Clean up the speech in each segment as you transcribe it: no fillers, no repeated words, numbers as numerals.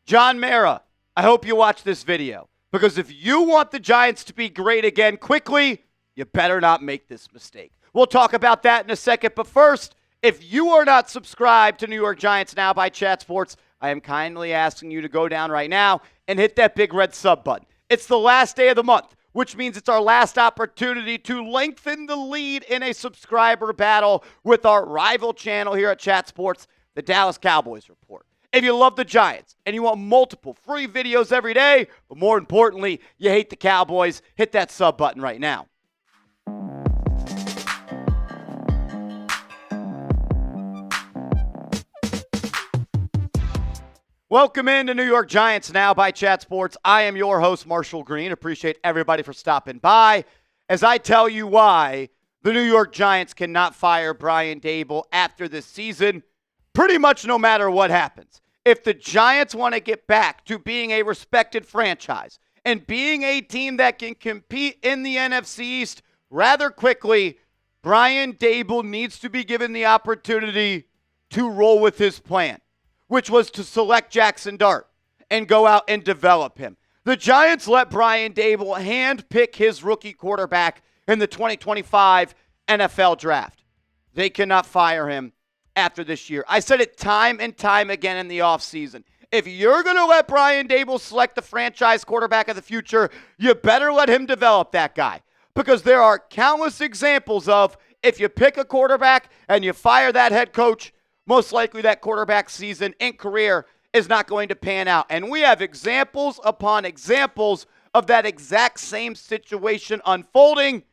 John Mara, I hope you watch this video, because if you want the Giants to be great again quickly, you better not make this mistake. We'll talk about that in a second, but first, if you are not subscribed to New York Giants Now by Chat Sports, I am kindly asking you to go down right now and hit that big red sub button. It's the last day of the month, which means it's our last opportunity to lengthen the lead in a subscriber battle with our rival channel here at Chat Sports, the Dallas Cowboys Report. If you love the Giants and you want multiple free videos every day, but more importantly, you hate the Cowboys, hit that sub button right now. Welcome into New York Giants Now by Chat Sports. I am your host, Marshall Green. Appreciate everybody for stopping by as I tell you why the New York Giants cannot fire Brian Daboll after this season, pretty much no matter what happens. If the Giants want to get back to being a respected franchise and being a team that can compete in the NFC East rather quickly, Brian Daboll needs to be given the opportunity to roll with his plan, which was to select Jaxson Dart and go out and develop him. The Giants let Brian Daboll handpick his rookie quarterback in the 2025 NFL Draft. They cannot fire him after this year. I said it time and time again in the offseason. If you're going to let Brian Daboll select the franchise quarterback of the future, you better let him develop that guy. Because there are countless examples of if you pick a quarterback and you fire that head coach, most likely that quarterback season and career is not going to pan out. And we have examples upon examples of that exact same situation unfolding.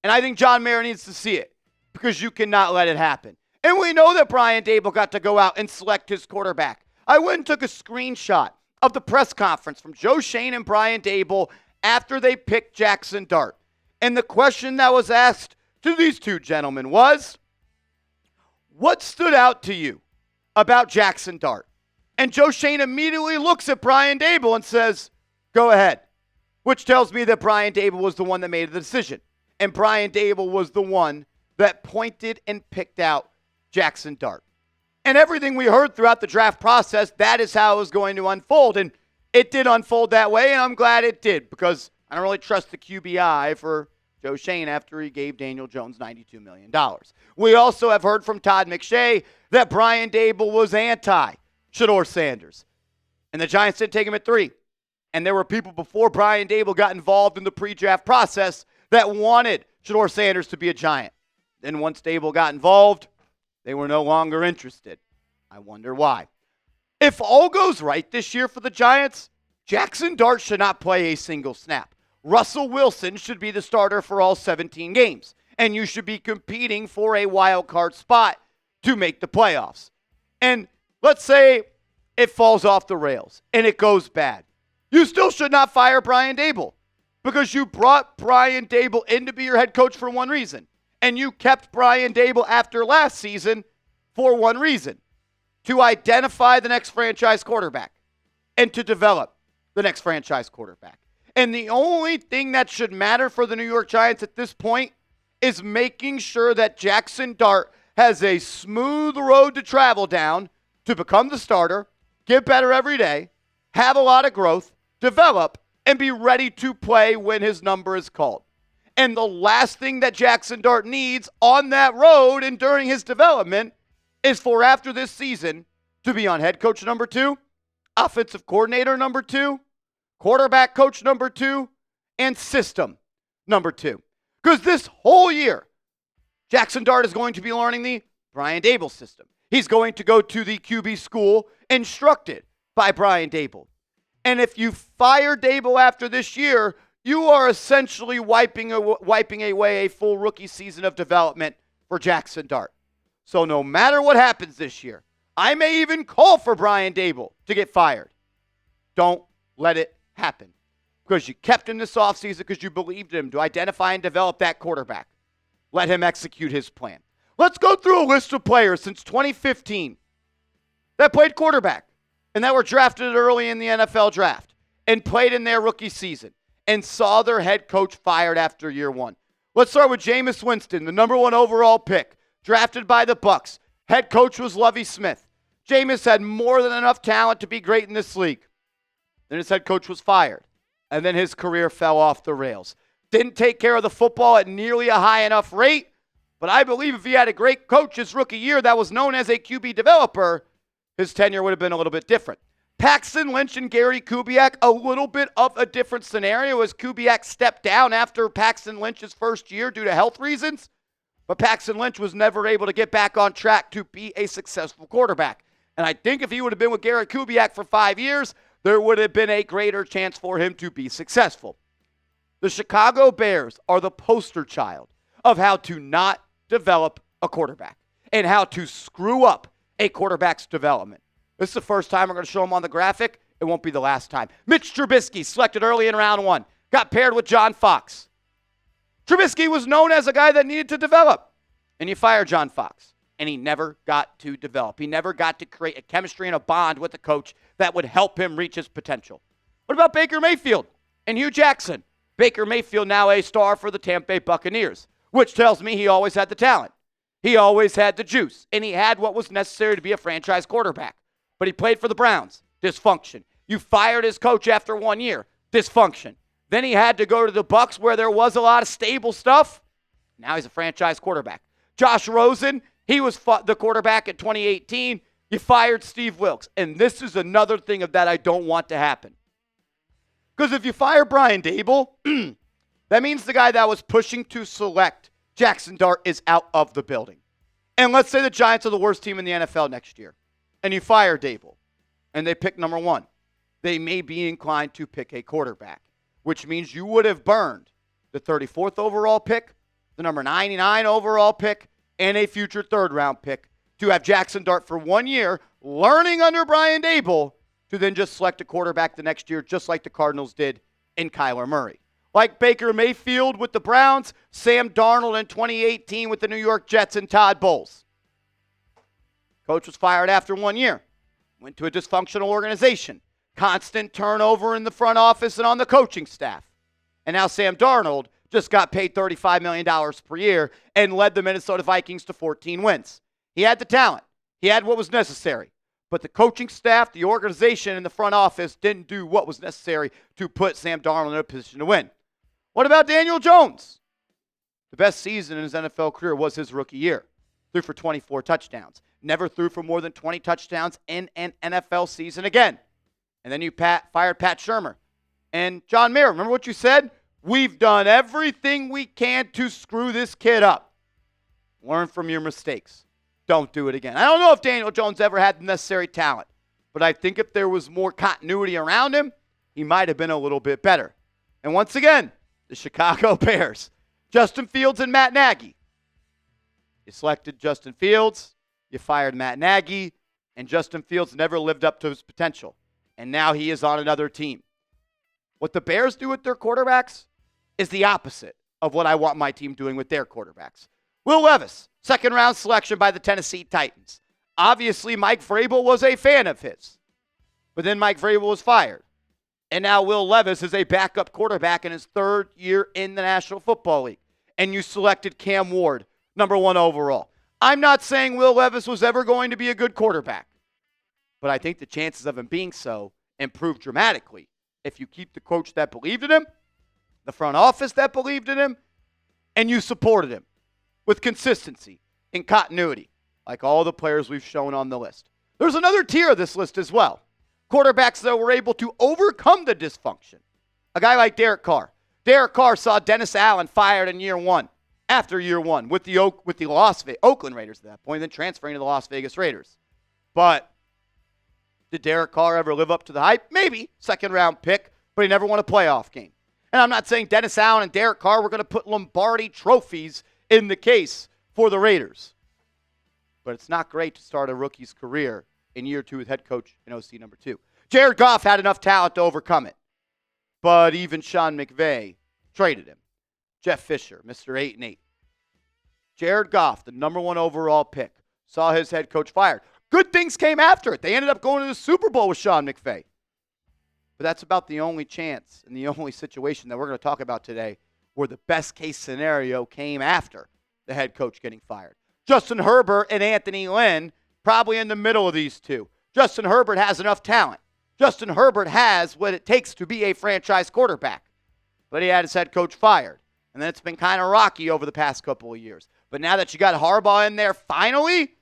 And I think John Mara needs to see it because you cannot let it happen. And we know that Brian Daboll got to go out and select his quarterback. I went and took a screenshot of the press conference from Joe Schoen and Brian Daboll after they picked Jaxson Dart. And the question that was asked to these two gentlemen was, what stood out to you about Jaxson Dart? And Joe Schoen immediately looks at Brian Daboll and says, go ahead, which tells me that Brian Daboll was the one that made the decision. And Brian Daboll was the one that pointed and picked out Jaxson Dart. And everything we heard throughout the draft process, that is how it was going to unfold. And it did unfold that way, and I'm glad it did because I don't really trust the QBI for Joe Schoen after he gave Daniel Jones $92 million. We also have heard from Todd McShay that Brian Daboll was anti-Shedeur Sanders. And the Giants didn't take him at 3. And there were people before Brian Daboll got involved in the pre-draft process that wanted Shedeur Sanders to be a Giant. Then once Daboll got involved, they were no longer interested. I wonder why. If all goes right this year for the Giants, Jaxson Dart should not play a single snap. Russell Wilson should be the starter for all 17 games. And you should be competing for a wild card spot to make the playoffs. And let's say it falls off the rails and it goes bad. You still should not fire Brian Daboll because you brought Brian Daboll in to be your head coach for one reason. And you kept Brian Daboll after last season for one reason, to identify the next franchise quarterback and to develop the next franchise quarterback. And the only thing that should matter for the New York Giants at this point is making sure that Jaxson Dart has a smooth road to travel down to become the starter, get better every day, have a lot of growth, develop, and be ready to play when his number is called. And the last thing that Jaxson Dart needs on that road and during his development is for after this season to be on head coach number 2, offensive coordinator number 2, quarterback coach number 2, and system number 2. Because this whole year, Jaxson Dart is going to be learning the Brian Daboll system. He's going to go to the QB school instructed by Brian Daboll. And if you fire Daboll after this year, you are essentially wiping away a full rookie season of development for Jaxson Dart. So no matter what happens this year, I may even call for Brian Daboll to get fired. Don't let it happen. Because you kept him this offseason because you believed in him to identify and develop that quarterback. Let him execute his plan. Let's go through a list of players since 2015 that played quarterback and that were drafted early in the NFL draft and played in their rookie season and saw their head coach fired after year 1. Let's start with Jameis Winston, the number 1 overall pick, drafted by the Bucs. Head coach was Lovie Smith. Jameis had more than enough talent to be great in this league. Then his head coach was fired. And then his career fell off the rails. Didn't take care of the football at nearly a high enough rate. But I believe if he had a great coach his rookie year that was known as a QB developer, his tenure would have been a little bit different. Paxton Lynch and Gary Kubiak, a little bit of a different scenario as Kubiak stepped down after Paxton Lynch's first year due to health reasons. But Paxton Lynch was never able to get back on track to be a successful quarterback. And I think if he would have been with Gary Kubiak for 5 years, there would have been a greater chance for him to be successful. The Chicago Bears are the poster child of how to not develop a quarterback and how to screw up a quarterback's development. This is the first time we're going to show him on the graphic. It won't be the last time. Mitch Trubisky, selected early in round 1, got paired with John Fox. Trubisky was known as a guy that needed to develop, and you fire John Fox, and he never got to develop. He never got to create a chemistry and a bond with the coach that would help him reach his potential. What about Baker Mayfield and Hugh Jackson? Baker Mayfield now a star for the Tampa Bay Buccaneers, which tells me he always had the talent. He always had the juice, and he had what was necessary to be a franchise quarterback. But he played for the Browns. Dysfunction. You fired his coach after 1 year. Dysfunction. Then he had to go to the Bucs where there was a lot of stable stuff. Now he's a franchise quarterback. Josh Rosen, he was the quarterback in 2018. You fired Steve Wilkes. And this is another thing of that I don't want to happen. Because if you fire Brian Daboll, that means the guy that was pushing to select Jaxson Dart is out of the building. And let's say the Giants are the worst team in the NFL next year. And you fire Daboll, and they pick number 1. They may be inclined to pick a quarterback, which means you would have burned the 34th overall pick, the number 99 overall pick, and a future third-round pick to have Jaxson Dart for 1 year, learning under Brian Daboll, to then just select a quarterback the next year, just like the Cardinals did in Kyler Murray. Like Baker Mayfield with the Browns, Sam Darnold in 2018 with the New York Jets and Todd Bowles. Coach was fired after 1 year. Went to a dysfunctional organization. Constant turnover in the front office and on the coaching staff. And now Sam Darnold just got paid $35 million per year and led the Minnesota Vikings to 14 wins. He had the talent. He had what was necessary. But the coaching staff, the organization, and the front office didn't do what was necessary to put Sam Darnold in a position to win. What about Daniel Jones? The best season in his NFL career was his rookie year. Threw for 24 touchdowns. Never threw for more than 20 touchdowns in an NFL season again. And then you fired Pat Shurmur. And John Mayer, remember what you said? We've done everything we can to screw this kid up. Learn from your mistakes. Don't do it again. I don't know if Daniel Jones ever had the necessary talent, but I think if there was more continuity around him, he might have been a little bit better. And once again, the Chicago Bears, Justin Fields and Matt Nagy. You selected Justin Fields, you fired Matt Nagy, and Justin Fields never lived up to his potential. And now he is on another team. What the Bears do with their quarterbacks is the opposite of what I want my team doing with their quarterbacks. Will Levis, second-round selection by the Tennessee Titans. Obviously, Mike Vrabel was a fan of his. But then Mike Vrabel was fired. And now Will Levis is a backup quarterback in his third year in the National Football League. And you selected Cam Ward, number 1 overall. I'm not saying Will Levis was ever going to be a good quarterback. But I think the chances of him being so improve dramatically if you keep the coach that believed in him, the front office that believed in him, and you supported him with consistency and continuity, like all the players we've shown on the list. There's another tier of this list as well. Quarterbacks that were able to overcome the dysfunction. A guy like Derek Carr. Derek Carr saw Dennis Allen fired in year 1, after year 1, with the Oakland Raiders at that point, then transferring to the Las Vegas Raiders. But did Derek Carr ever live up to the hype? Maybe. Second-round pick, but he never won a playoff game. And I'm not saying Dennis Allen and Derek Carr were going to put Lombardi trophies in the case for the Raiders. But it's not great to start a rookie's career in year 2 with head coach and OC number 2. Jared Goff had enough talent to overcome it. But even Sean McVay traded him. Jeff Fisher, Mr. 8-8. Jared Goff, the number 1 overall pick, saw his head coach fired. Good things came after it. They ended up going to the Super Bowl with Sean McVay. But that's about the only chance and the only situation that we're going to talk about today where the best case scenario came after the head coach getting fired. Justin Herbert and Anthony Lynn, probably in the middle of these two. Justin Herbert has enough talent. Justin Herbert has what it takes to be a franchise quarterback. But he had his head coach fired. And then it's been kind of rocky over the past couple of years. But now that you got Harbaugh in there, finally,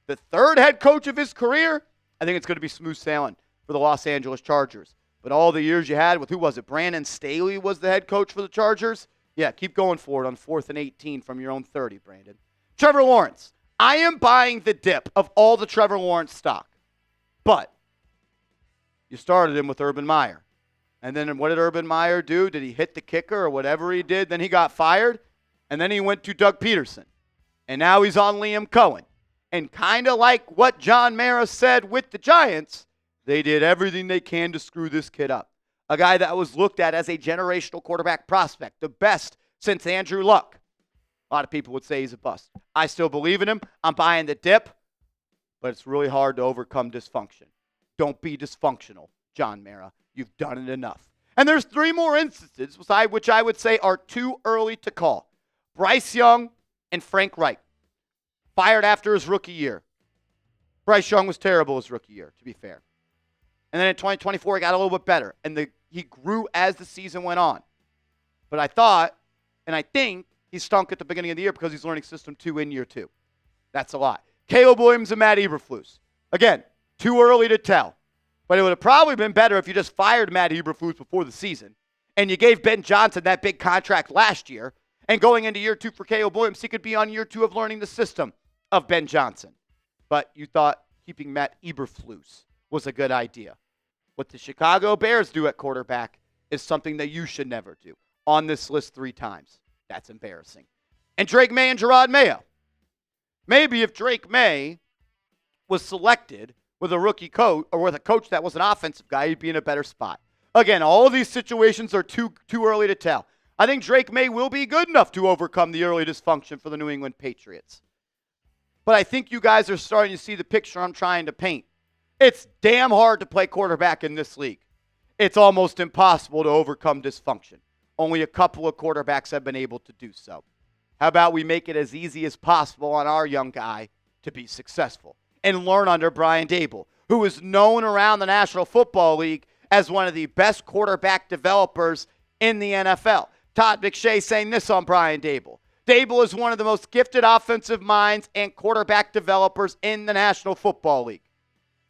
the third head coach of his career, I think it's going to be smooth sailing for the Los Angeles Chargers. But all the years you had with, who was it? Brandon Staley was the head coach for the Chargers? Yeah, keep going for it on 4th and 18 from your own 30, Brandon. Trevor Lawrence. I am buying the dip of all the Trevor Lawrence stock. But you started him with Urban Meyer. And then what did Urban Meyer do? Did he hit the kicker or whatever he did? Then he got fired. And then he went to Doug Peterson. And now he's on Liam Cohen. And kind of like what John Mara said with the Giants, they did everything they can to screw this kid up. A guy that was looked at as a generational quarterback prospect, the best since Andrew Luck. A lot of people would say he's a bust. I still believe in him. I'm buying the dip. But it's really hard to overcome dysfunction. Don't be dysfunctional, John Mara. You've done it enough. And there's 3 more instances, which I would say are too early to call. Bryce Young and Frank Reich. Fired after his rookie year. Bryce Young was terrible his rookie year, to be fair. And then in 2024, he got a little bit better. And he grew as the season went on. But I thought, and I think, he stunk at the beginning of the year because he's learning System 2 in year 2. That's a lot. Caleb Williams and Matt Eberflus. Again, too early to tell. But it would have probably been better if you just fired Matt Eberflus before the season and you gave Ben Johnson that big contract last year. And going into year 2 for Caleb Williams, he could be on year 2 of learning the system of Ben Johnson. But you thought keeping Matt Eberflus was a good idea. What the Chicago Bears do at quarterback is something that you should never do. On this list 3 times. That's embarrassing. And Drake May and Gerard Mayo. Maybe if Drake May was selected with a rookie coach or with a coach that was an offensive guy, he'd be in a better spot. Again, all of these situations are too early to tell. I think Drake May will be good enough to overcome the early dysfunction for the New England Patriots. But I think you guys are starting to see the picture I'm trying to paint. It's damn hard to play quarterback in this league. It's almost impossible to overcome dysfunction. Only a couple of quarterbacks have been able to do so. How about we make it as easy as possible on our young guy to be successful and learn under Brian Daboll, who is known around the National Football League as one of the best quarterback developers in the NFL. Todd McShay saying this on Brian Daboll. Daboll is one of the most gifted offensive minds and quarterback developers in the National Football League.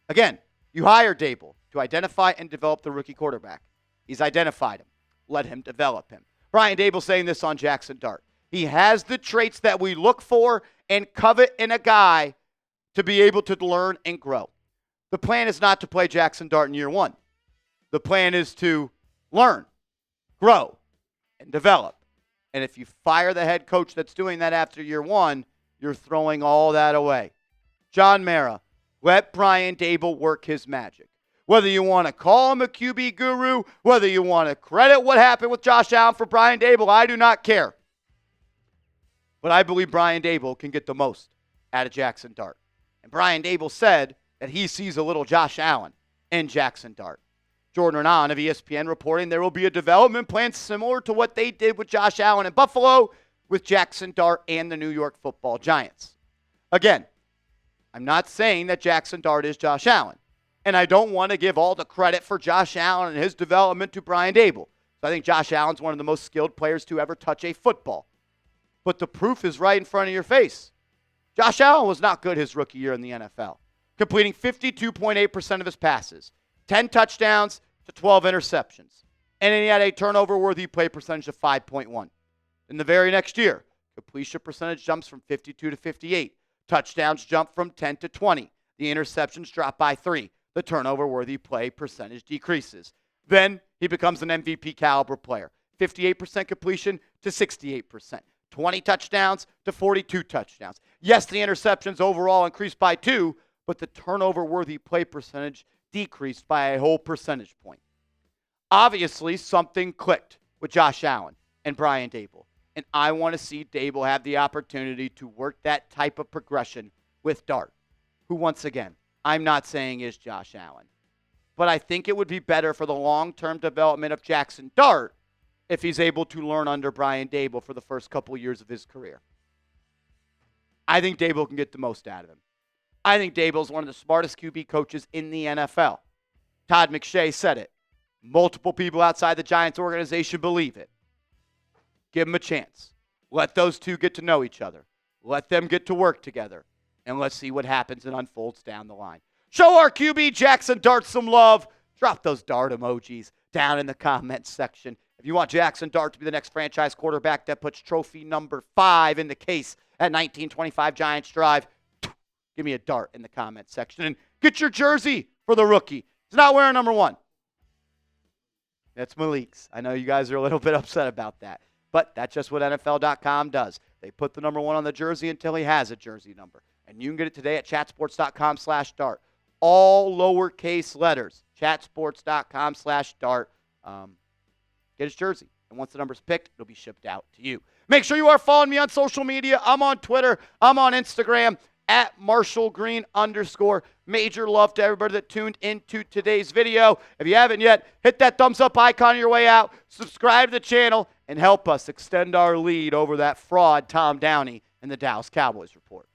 Again, you hire Daboll to identify and develop the rookie quarterback. He's identified him. Let him develop him. Brian Daboll saying this on Jaxson Dart. He has the traits that we look for and covet in a guy to be able to learn and grow. The plan is not to play Jaxson Dart in year 1. The plan is to learn, grow, and develop. And if you fire the head coach that's doing that after year 1, you're throwing all that away. John Mara, let Brian Daboll work his magic. Whether you want to call him a QB guru, whether you want to credit what happened with Josh Allen for Brian Daboll, I do not care. But I believe Brian Daboll can get the most out of Jaxson Dart. And Brian Daboll said that he sees a little Josh Allen in Jaxson Dart. Jordan Renan of ESPN reporting there will be a development plan similar to what they did with Josh Allen in Buffalo with Jaxson Dart and the New York Football Giants. Again, I'm not saying that Jaxson Dart is Josh Allen. And I don't want to give all the credit for Josh Allen and his development to Brian Daboll. So I think Josh Allen's one of the most skilled players to ever touch a football. But the proof is right in front of your face. Josh Allen was not good his rookie year in the NFL, completing 52.8% of his passes, 10 touchdowns to 12 interceptions. And then he had a turnover-worthy play percentage of 5.1. In the very next year, completion percentage jumps from 52 to 58. Touchdowns jump from 10 to 20. The interceptions drop by 3. The turnover-worthy play percentage decreases. Then he becomes an MVP caliber player. 58% completion to 68%. 20 touchdowns to 42 touchdowns. Yes, the interceptions overall increased by 2, but the turnover-worthy play percentage decreased by a whole percentage point. Obviously, something clicked with Josh Allen and Brian Daboll, and I want to see Daboll have the opportunity to work that type of progression with Dart, who, once again, I'm not saying is Josh Allen. But I think it would be better for the long-term development of Jaxson Dart if he's able to learn under Brian Daboll for the first couple years of his career. I think Daboll can get the most out of him. I think Daboll's one of the smartest QB coaches in the NFL. Todd McShay said it. Multiple people outside the Giants organization believe it. Give them a chance. Let those two get to know each other. Let them get to work together. And let's see what happens and unfolds down the line. Show our QB Jaxson Dart some love. Drop those Dart emojis down in the comments section. If you want Jaxson Dart to be the next franchise quarterback that puts trophy number 5 in the case at 1925 Giants Drive, give me a dart in the comments section. And get your jersey for the rookie. He's not wearing number 1. That's Malik's. I know you guys are a little bit upset about that. But that's just what NFL.com does. They put the number 1 on the jersey until he has a jersey number. And you can get it today at chatsports.com/dart. All lowercase letters. Chatsports.com/dart. Get his jersey. And once the number's picked, it'll be shipped out to you. Make sure you are following me on social media. I'm on Twitter. I'm on Instagram at @MarshallGreen_. Major love to everybody that tuned into today's video. If you haven't yet, hit that thumbs up icon on your way out. Subscribe to the channel and help us extend our lead over that fraud Tom Downey and the Dallas Cowboys report.